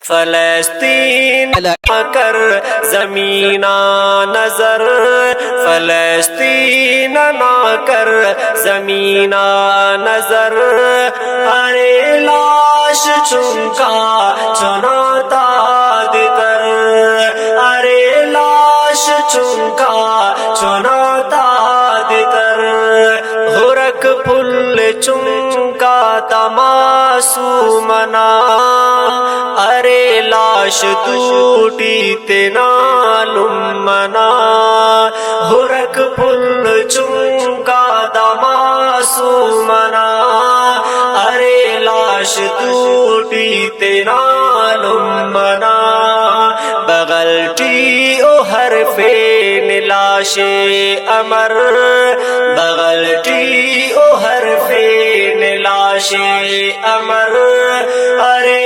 فلسطین کر زمین نظر، فلسطین نہ کر زمین نظر، ارے لاش چونکا چناتا دتر، ارے لاش چونکا چناتا دتر، ہرک پھل چونکا تماسومنا، ارے لاش ٹوٹی تینا لمنا، ہرک پھل چونکا تماسومنا، ارے لاش ٹوٹی تینا لمنا، بغل ٹی او حرف لاش امر، بغل ٹی او حرف لاش امر، ارے